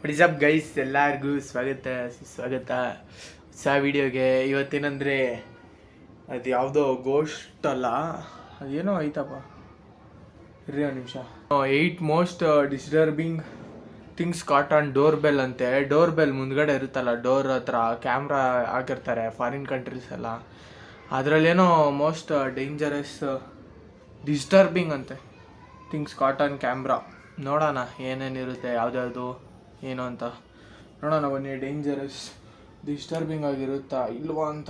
WhatsApp guys, ಎಲ್ಲರಿಗೂ ಸ್ವಾಗತ ವಿಡಿಯೋಗೆ. ಇವತ್ತೇನಂದರೆ ಅದು ಯಾವುದೋ ಗೋಸ್ಟ್ ಅಲ್ಲ, ಅದೇನೋ ಐತಪ್ಪ, ಇರ್ರಿ ಒಂದು ನಿಮಿಷ. 8 most disturbing things caught on doorbell ಅಂತೆ. ಡೋರ್ ಬೆಲ್ ಮುಂದ್ಗಡೆ ಇರುತ್ತಲ್ಲ, ಡೋರ್ ಹತ್ರ ಕ್ಯಾಮ್ರಾ ಹಾಕಿರ್ತಾರೆ ಫಾರಿನ್ ಕಂಟ್ರೀಸ್ ಎಲ್ಲ. ಅದರಲ್ಲೇನೋ ಮೋಸ್ಟ್ ಡೇಂಜರಸ್ ಡಿಸ್ಟರ್ಬಿಂಗ್ ಅಂತೆ ಥಿಂಗ್ಸ್ ಕಾಟ್ ಆನ್ ಕ್ಯಾಮ್ರಾ. ನೋಡೋಣ ಏನೇನಿರುತ್ತೆ, ಯಾವ್ದ್ಯಾವುದು ಏನು ಅಂತ ನೋಡೋಣ ಬನ್ನಿ. ಡೇಂಜರಸ್ ಡಿಸ್ಟರ್ಬಿಂಗ್ ಆಗಿರುತ್ತಾ ಇಲ್ವಾ ಅಂತ.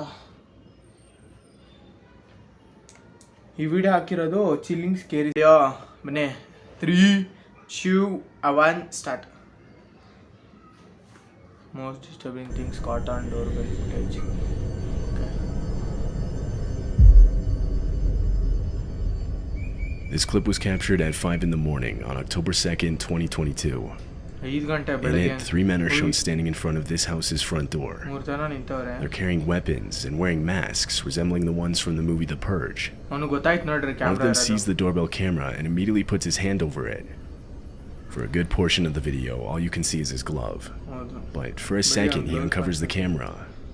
ಈ ವಿಡಿಯೋ ಹಾಕಿರೋದು ಚಿಲ್ಲಿಂಗ್ ಸ್ಕೇರಿ. ಬನ್ನಿ, 3, 2, 1 start. Most disturbing things caught on doorbell footage. This clip was captured at 5 in the morning on October 2nd, 2022. In it, 3 men are shown standing in front of this house's front door. They're carrying weapons and wearing masks resembling the ones from the movie The Purge. One of them sees the doorbell camera and immediately puts his hand over it. For a good portion of the video, all you can see is his glove. But for a second, he uncovers the camera,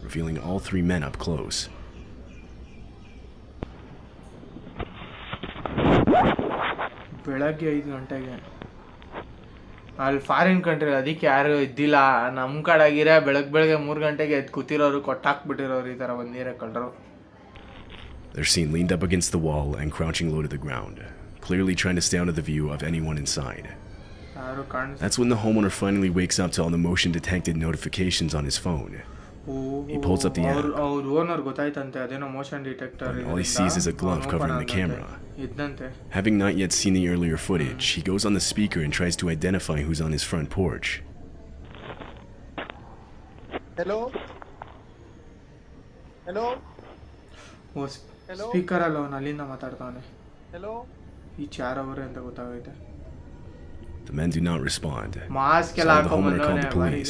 revealing all 3 men up close. ಬೆಳಗ್ಗೆ 5 ಗಂಟೆಗೆ ಅಲ್ಲಿ foreign country, ಅದಕ್ಕೆ ಯಾರು ಇದ್ದಿಲ್ಲ. ನಮ್ಮ ಕಡೆಗಿರ ಬೆಳಗ್ಗೆ 3 ಗಂಟೆಗೆ ಎದ್ದು ಕೂತಿರೋರು, ಕೊಟ್ಟಾಕ್ಬಿಟ್ಟಿರೋರು, ಈ ಥರ ಒಂದು ನೀರೇ ಕಳ್ರು. They're seen leaned up against the wall and crouching low to the ground, clearly trying to stay out of the view of anyone inside. That's when the homeowner finally wakes up to all the motion detected notifications on his phone. He pulls up the app. All he sees is a glove covering the camera. Having not yet seen the earlier footage, he goes on the speaker and tries to identify who's on his front porch. Hello? Hello? Speaker ಅಲ್ಲ, ಅವನು ಅಲ್ಲಿಂದ ಮಾತಾಡ್ತಾನೆ. Hello? ಈ ಚಾರವರೇ ಅಂತ ಗೊತ್ತಾಗೈತೆ. The men do not respond. Mask ಎಲ್ಲ ಹಾಕೊಂಡ್ಬಂದವನೇ.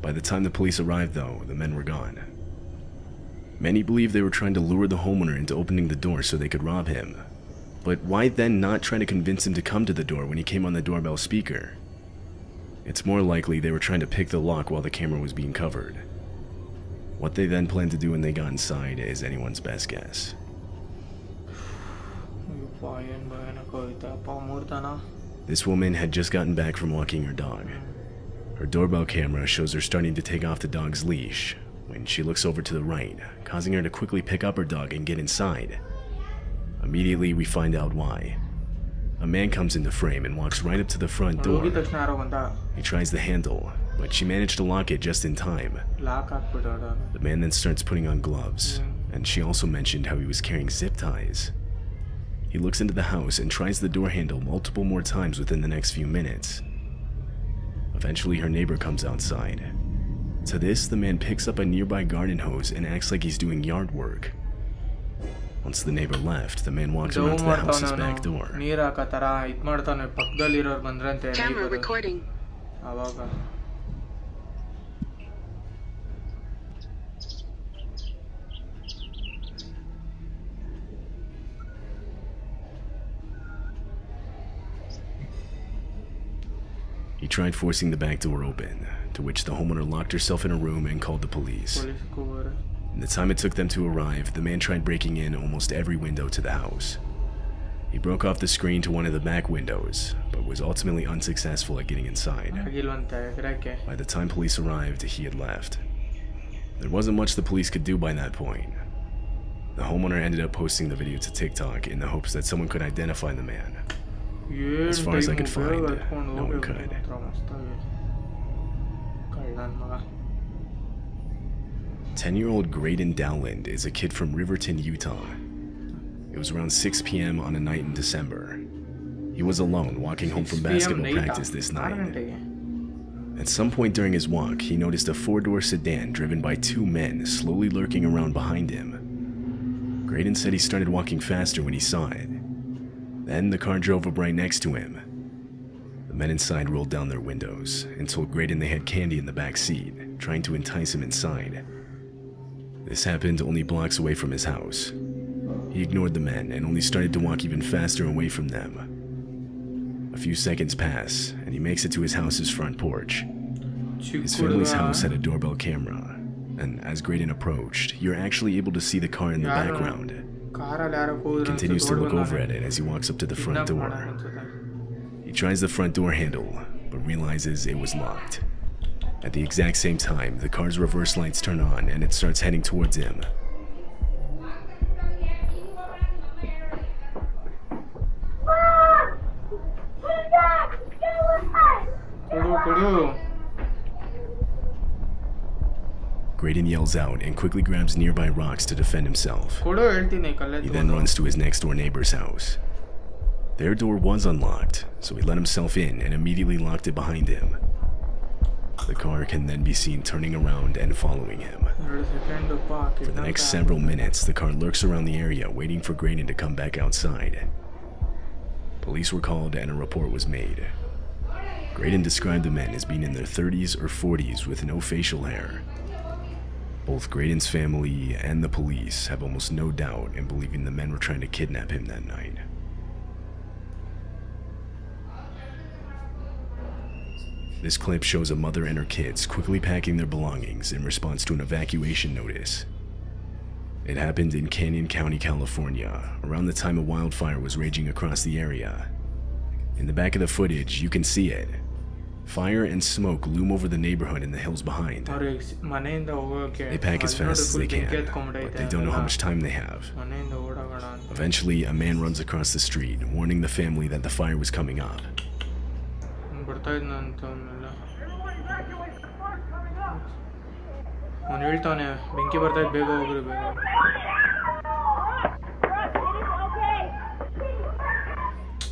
By the time the police arrived, though, the men were gone. Many believe they were trying to lure the homeowner into opening the door so they could rob him. But why then not try to convince him to come to the door when he came on the doorbell speaker? It's more likely they were trying to pick the lock while the camera was being covered. What they then planned to do when they got inside is anyone's best guess. This woman had just gotten back from walking her dog. Her doorbell camera shows her starting to take off the dog's leash when she looks over to the right, causing her to quickly pick up her dog and get inside. Immediately, we find out why. A man comes into frame and walks right up to the front door. He tries the handle, but she managed to lock it just in time. The man then starts putting on gloves, and she also mentioned how he was carrying zip ties. He looks into the house and tries the door handle multiple more times within the next few minutes. Eventually, her neighbor comes outside. To this, the man picks up a nearby garden hose and acts like he's doing yard work. Once the neighbor left, the man walks around to the house's back door. Camera recording. He tried forcing the back door open, to which the homeowner locked herself in a room and called the police. In the time it took them to arrive, the man tried breaking in almost every window to the house. He broke off the screen to one of the back windows, but was ultimately unsuccessful at getting inside. By the time police arrived, he had left. There wasn't much the police could do by that point. The homeowner ended up posting the video to TikTok in the hopes that someone could identify the man. As far as I could find, no one could. 10-year-old Graydon Dowland is a kid from Riverton, Utah. It was around 6 p.m. on a night in December. He was alone walking home from basketball practice this night. At some point during his walk, he noticed a 4-door sedan driven by 2 men slowly lurking around behind him. Graydon said he started walking faster when he saw it. Then the car drove up right next to him. The men inside rolled down their windows and told Graydon they had candy in the back seat, trying to entice him inside. This happened only blocks away from his house. He ignored the men and only started to walk even faster away from them. A few seconds pass, and he makes it to his house's front porch. His family's house had a doorbell camera, and as Graydon approached, you're actually able to see the car in the background. He continues to look over at it as he walks up to the front door. He tries the front door handle, but realizes it was locked. At the exact same time, the car's reverse lights turn on and it starts heading towards him. Graydon yells out and quickly grabs nearby rocks to defend himself. He then runs to his next door neighbor's house. Their door was unlocked, so he let himself in and immediately locked it behind him. The car can then be seen turning around and following him. For the next several minutes, the car lurks around the area waiting for Graydon to come back outside. Police were called and a report was made. Graydon described the men as being in their 30s or 40s with no facial hair. Both Graydon's family and the police have almost no doubt in believing the men were trying to kidnap him that night. This clip shows a mother and her kids quickly packing their belongings in response to an evacuation notice. It happened in Canyon County, California, around the time a wildfire was raging across the area. In the back of the footage, you can see it. Fire and smoke loom over the neighborhood in the hills behind. They pack as fast as they can, but they don't know how much time they have. Eventually, a man runs across the street, warning the family that the fire was coming up.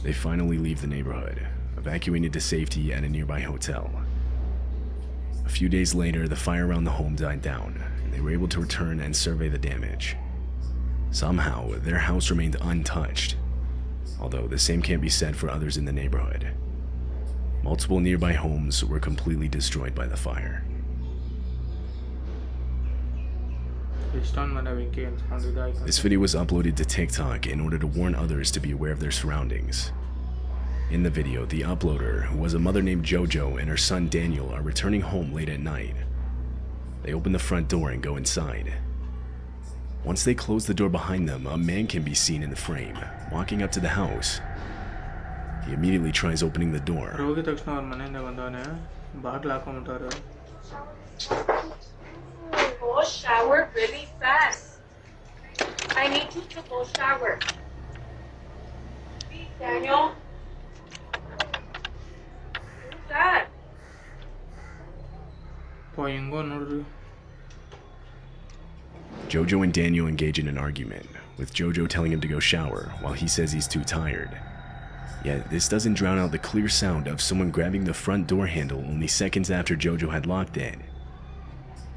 They finally leave the neighborhood, evacuated to safety at a nearby hotel. A few days later, the fire around the home died down, and they were able to return and survey the damage. Somehow, their house remained untouched, although the same can't be said for others in the neighborhood. Multiple nearby homes were completely destroyed by the fire. This video was uploaded to TikTok in order to warn others to be aware of their surroundings. In the video, the uploader, who was a mother named JoJo, and her son Daniel are returning home late at night. They open the front door and go inside. Once they close the door behind them, a man can be seen in the frame, walking up to the house. He immediately tries opening the door. Go shower really fast. I need you to go shower. Please, Daniel. Who's that? JoJo and Daniel engage in an argument, with JoJo telling him to go shower while he says he's too tired. Yet this doesn't drown out the clear sound of someone grabbing the front door handle only seconds after JoJo had locked it.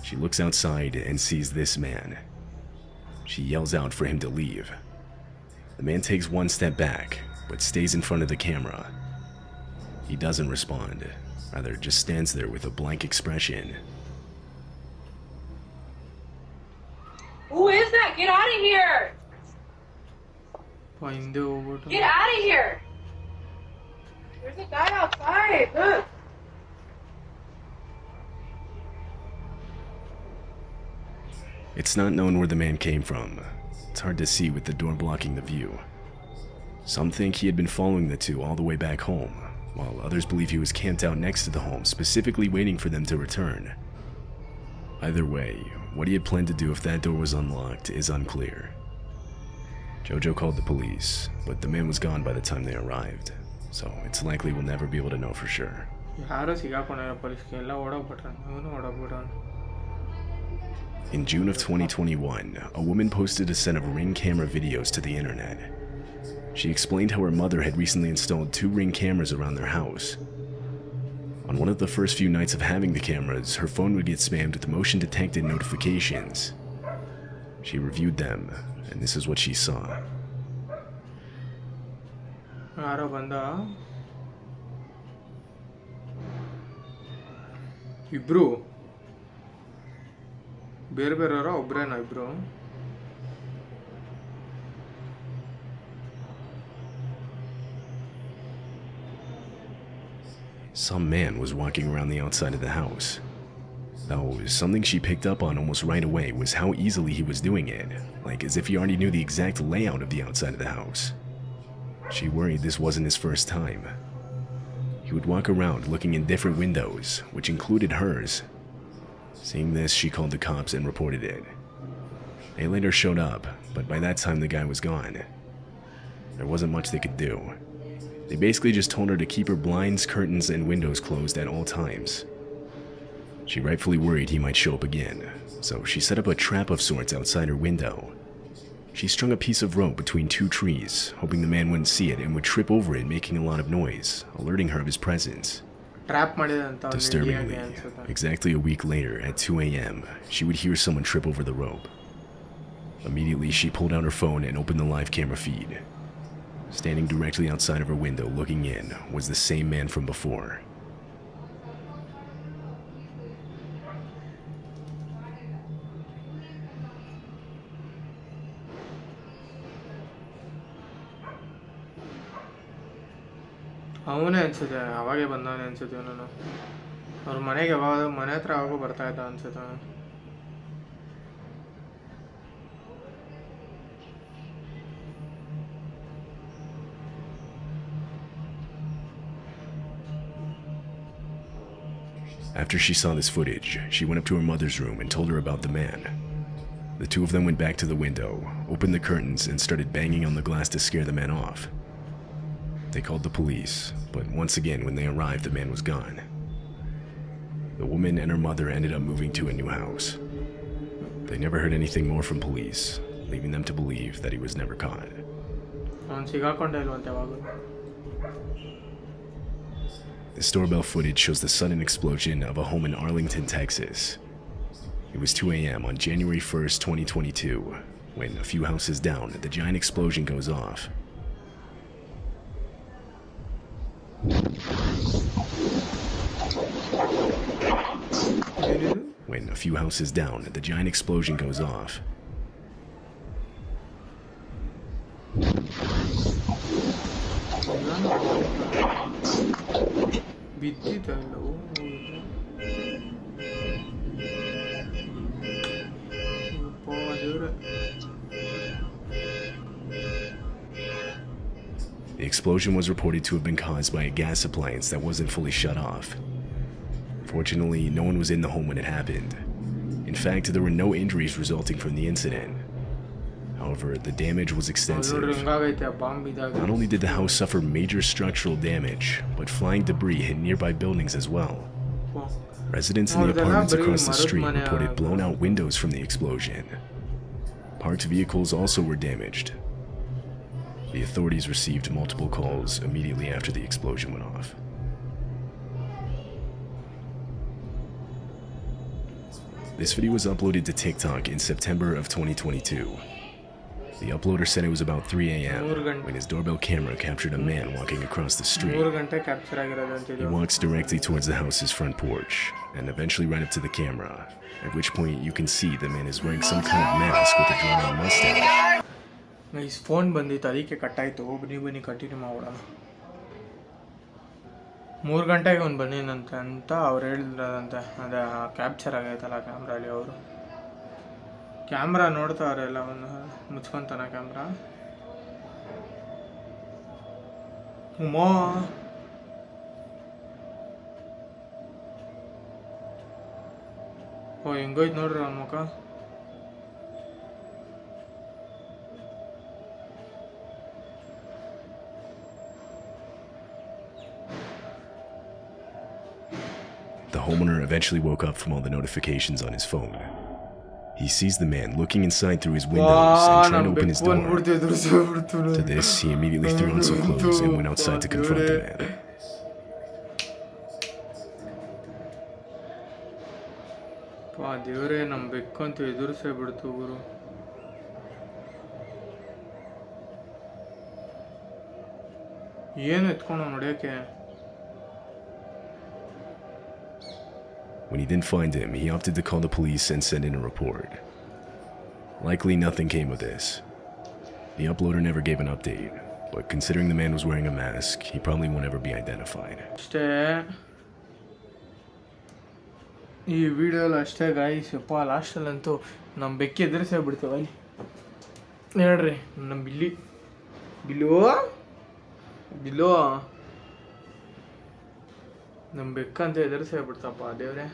She looks outside and sees this man. She yells out for him to leave. The man takes one step back, but stays in front of the camera. He doesn't respond, rather just stands there with a blank expression. Who is that? Get out of here! Get out of here! There's a guy outside. Look. It's not known where the man came from. It's hard to see with the door blocking the view. Some think he had been following the two all the way back home, while others believe he was camped out next to the home, specifically waiting for them to return. Either way, what he had planned to do if that door was unlocked is unclear. JoJo called the police, but the man was gone by the time they arrived, so it's likely we'll never be able to know for sure. In June of 2021, a woman posted a set of Ring camera videos to the internet. She explained how her mother had recently installed 2 Ring cameras around their house. On one of the first few nights of having the cameras, her phone would get spammed with motion-detected notifications. She reviewed them, and this is what she saw. ಇಬ್ರು ಬೇರೆ ಬೇರೆಯವರ ಒಬ್ರೇನಾ ಇಬ್ರು some man was walking around the outside of the house. Though something she picked up on almost right away was how easily he was doing it, like as if he already knew the exact layout of the outside of the house. She worried this wasn't his first time. He would walk around looking in different windows, which included hers. Seeing this, she called the cops and reported it. They later showed up, but by that time the guy was gone. There wasn't much they could do. They basically just told her to keep her blinds, curtains, and windows closed at all times. She rightfully worried he might show up again, so she set up a trap of sorts outside her window. She strung a piece of rope between two trees, hoping the man wouldn't see it and would trip over it, making a lot of noise, alerting her of his presence. Disturbingly, exactly a week later at 2 a.m., she would hear someone trip over the rope. Immediately, she pulled out her phone and opened the live camera feed. Standing directly outside of her window looking in was the same man from before. ಅವನೇ ಅನ್ಸುತ್ತೆ, ಅವಾಗೇ ಬಂದವನೇ ಅನ್ಸುತ್ತೆ ನಾನು. ಅವ್ರ ಮನೆಗೆ ಯಾವಾಗ ಮನೆ ಹತ್ರ ಯಾವಾಗೂ ಬರ್ತಾ ಇದ್ದ ಅನ್ಸುತ್ತೆ. After she saw this footage, she went up to her mother's room and told her about the man. The two of them went back to the window, opened the curtains, and started banging on the glass to scare the man off. They called the police, but once again when they arrived, the man was gone. The woman and her mother ended up moving to a new house. They never heard anything more from police, leaving them to believe that he was never caught. This doorbell footage shows the sudden explosion of a home in Arlington, Texas. It was 2 a.m. on January 1st, 2022, when a few houses down, the giant explosion goes off. When a few houses down, the giant explosion goes off. The explosion was reported to have been caused by a gas appliance that wasn't fully shut off. Fortunately, no one was in the home when it happened. In fact, there were no injuries resulting from the incident. However, the damage was extensive. Not only did the house suffer major structural damage, but flying debris hit nearby buildings as well. Residents in the apartments across the street reported blown-out windows from the explosion. Parked vehicles also were damaged. The authorities received multiple calls immediately after the explosion went off. This video was uploaded to TikTok in September of 2022. The uploader said it was about 3 a.m. when his doorbell camera captured a man walking across the street. He walks directly towards the house's front porch and eventually right up to the camera, at which point you can see the man is wearing some kind of mask with a drawn-on mustache. Guys phone ಬಂದಿತ್ತು, ಅದಕ್ಕೆ ಕಟ್ಟಾಯಿತು. ಬನ್ನಿ continue ಮಾಡೋಣ. 3 ಗಂಟೆಗೆ ಅವ್ನು ಬಂದಿನಂತೆ ಅಂತ ಅವ್ರು ಹೇಳಿದ್ರಂತೆ. ಅದೇ ಕ್ಯಾಪ್ಚರ್ ಆಗೈತಲ್ಲ ಕ್ಯಾಮ್ರಲ್ಲಿ. ಅವರು ಕ್ಯಾಮ್ರಾ ನೋಡ್ತಾವ್ರೆ ಎಲ್ಲ, ಒಂದು ಮುಚ್ಕೊಂತಾನ ಕ್ಯಾಮ್ರಾ. ಉಮೋ ಓ ಹೆಂಗೋಯ್ತು ನೋಡ್ರಿ ಅವ್ನ ಮುಖ. The homeowner eventually woke up from all the notifications on his phone. He sees the man looking inside through his windows and trying to open his door. To this, he immediately threw on some clothes and went outside to confront the man. ದೇವ್ರೇ, ನಮ್ಮ ಬೆಕ್ಕಂತೂ ಎದುರಿಸೇ ಬಿಡ್ತು ಗುರು. ಏನು ಎತ್ಕೊಂಡು ನೋಡ್ಯಾಕೆ? When he didn't find him, he opted to call the police and send in a report. Likely nothing came of this. The uploader never gave an update, but considering the man was wearing a mask, he probably won't ever be identified. ಅಷ್ಟೇ ಈ ವಿಡಿಯೋಲಿ ಅಷ್ಟೇ guys. ಯಪ್ಪ ಲಾಸ್ಟಲ್ಲಂತೂ ನಮ್ಮ ಬೆಕ್ಕಿ ಎದುರಿಸೇ ಬಿಡ್ತೇವೆ ಅಲ್ಲಿ ಹೇಳ್ರಿ. ನಮ್ಮ ಬಿಲ್ಲು ನಮ್ಮ ಬೆಕ್ಕಂತ ಎದುರಿಸೇ ಬಿಡ್ತಪ್ಪ ದೇವ್ರೆ.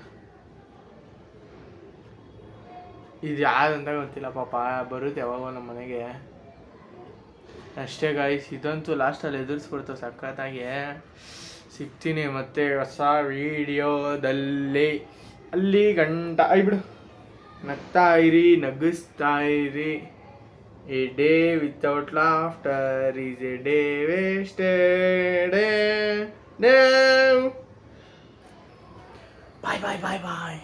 ಇದು ಯಾರಂತ ಗೊತ್ತಿಲ್ಲ ಪಾಪ, ಬರುತ್ತೆ ಯಾವಾಗ ನಮ್ಮ ಮನೆಗೆ ಅಷ್ಟೇ ಗಾಯ್ಸ್. ಇದಂತೂ ಲಾಸ್ಟಲ್ಲಿ ಎದುರಿಸ್ಬಿಡ್ತಾವೆ ಸಖತ್ತಾಗಿ. ಸಿಗ್ತೀನಿ ಮತ್ತೆ ಹೊಸ ವಿಡಿಯೋದಲ್ಲಿ. ಅಲ್ಲಿ ಗಂಟ ಬಿಡು. ನಗ್ತಾ ಇರಿ, ನಗಿಸ್ತಾ ಇರಿ. A day without laughter is a day wasted. Bye bye bye bye.